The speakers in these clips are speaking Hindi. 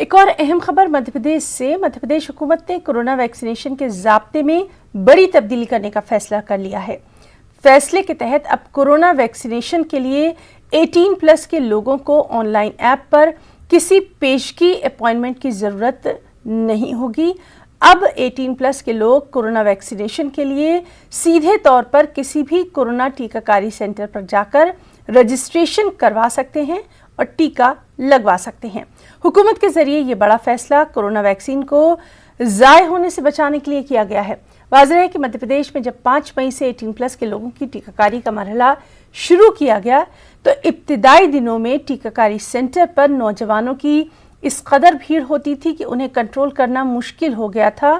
एक और अहम खबर मध्य प्रदेश से। मध्य प्रदेश हुकूमत ने कोरोना वैक्सीनेशन के ज़ाब्ते में बड़ी तब्दीली करने का फैसला कर लिया है। फैसले के तहत अब कोरोना वैक्सीनेशन के लिए 18+ के लोगों को ऑनलाइन ऐप पर किसी पेशगी अपॉइंटमेंट की ज़रूरत नहीं होगी। अब 18+ के लोग कोरोना वैक्सीनेशन के लिए सीधे तौर पर किसी भी कोरोना टीकाकारी सेंटर पर जाकर रजिस्ट्रेशन करवा सकते हैं और टीका लगवा सकते हैं। हुकूमत के जरिए ये बड़ा फैसला कोरोना वैक्सीन को ज़ाय होने से बचाने के लिए किया गया है। वाज़ेह है कि मध्य प्रदेश में जब 5 मई से 18+ के लोगों की टीकाकारी का मरहला शुरू किया गया तो इब्तिदाई दिनों में टीकाकारी सेंटर पर नौजवानों की इस कदर भीड़ होती थी कि उन्हें कंट्रोल करना मुश्किल हो गया था।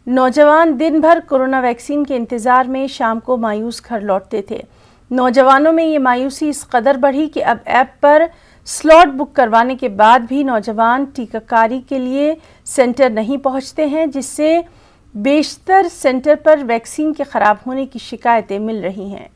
नौजवान दिन भर कोरोना वैक्सीन के इंतज़ार में शाम को मायूस घर लौटते थे। नौजवानों में ये मायूसी इस कदर बढ़ी कि अब ऐप पर स्लॉट बुक करवाने के बाद भी नौजवान टीकाकारी के लिए सेंटर नहीं पहुंचते हैं, जिससे बेशतर सेंटर पर वैक्सीन के खराब होने की शिकायतें मिल रही हैं।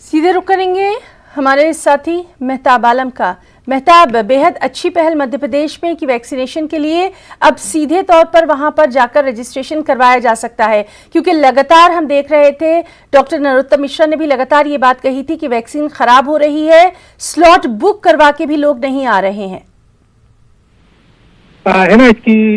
सीधे रुख करेंगे हमारे साथी मेहताब आलम का। मेहताब, बेहद अच्छी पहल मध्य प्रदेश में कि वैक्सीनेशन के लिए अब सीधे तौर पर वहां पर जाकर रजिस्ट्रेशन करवाया जा सकता है, क्योंकि लगातार हम देख रहे थे डॉक्टर नरोत्तम मिश्रा ने भी लगातार ये बात कही थी कि वैक्सीन खराब हो रही है, स्लॉट बुक करवा के भी लोग नहीं आ रहे हैं। है ना, इसकी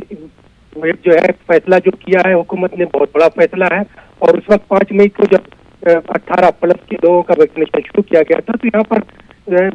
जो है फैसला जो किया है हुकूमत ने बहुत बड़ा फैसला है। और उस वक्त 5 मई को जब 18+ के लोगों का वैक्सीनेशन शुरू किया गया था तो यहाँ पर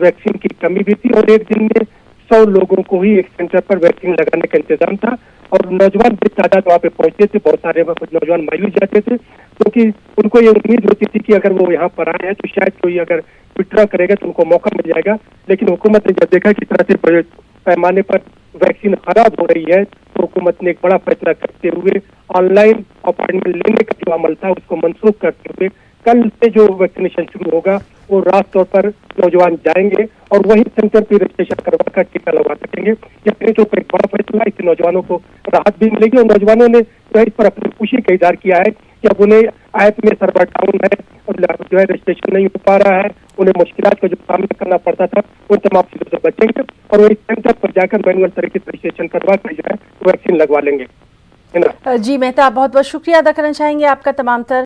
वैक्सीन की कमी भी थी और एक दिन में 100 लोगों को ही एक सेंटर पर वैक्सीन लगाने का इंतजाम था। और नौजवान भी तादाद वहाँ पे पहुंचे थे, बहुत सारे नौजवान मायूस जाते थे क्योंकि उनको ये उम्मीद होती थी कि अगर वो यहाँ पर आए हैं तो शायद कोई अगर विड्रॉ करेगा तो उनको मौका मिल जाएगा। लेकिन हुकूमत ने जब देखा कि तरह से बड़े पैमाने पर वैक्सीन खराब हो रही है तो हुकूमत ने एक बड़ा फैसला करते हुए ऑनलाइन अपॉइंटमेंट लेने का जो अमल था उसको मनसूख करते हुए कल से जो वैक्सीनेशन शुरू होगा वो रात तौर पर नौजवान जाएंगे और वही सेंटर पर रजिस्ट्रेशन करवा कर टीका लगवा सकेंगे। ये तो एक बड़ा फैसला, इससे नौजवानों को राहत भी मिलेगी और नौजवानों ने जो है इस पर अपनी खुशी का इजहार किया है कि अब उन्हें ऐप में सर्वर डाउन है और जो है रजिस्ट्रेशन नहीं हो पा रहा है, उन्हें मुश्किलात का जो सामना करना पड़ता था उन तमाम चीजों से बचेंगे और वही सेंटर पर जाकर मैनुअल तरीके से रजिस्ट्रेशन करवा कर जो है वैक्सीन लगवा लेंगे। जी मेहताब, बहुत बहुत शुक्रिया अदा करना चाहेंगे आपका तमाम तर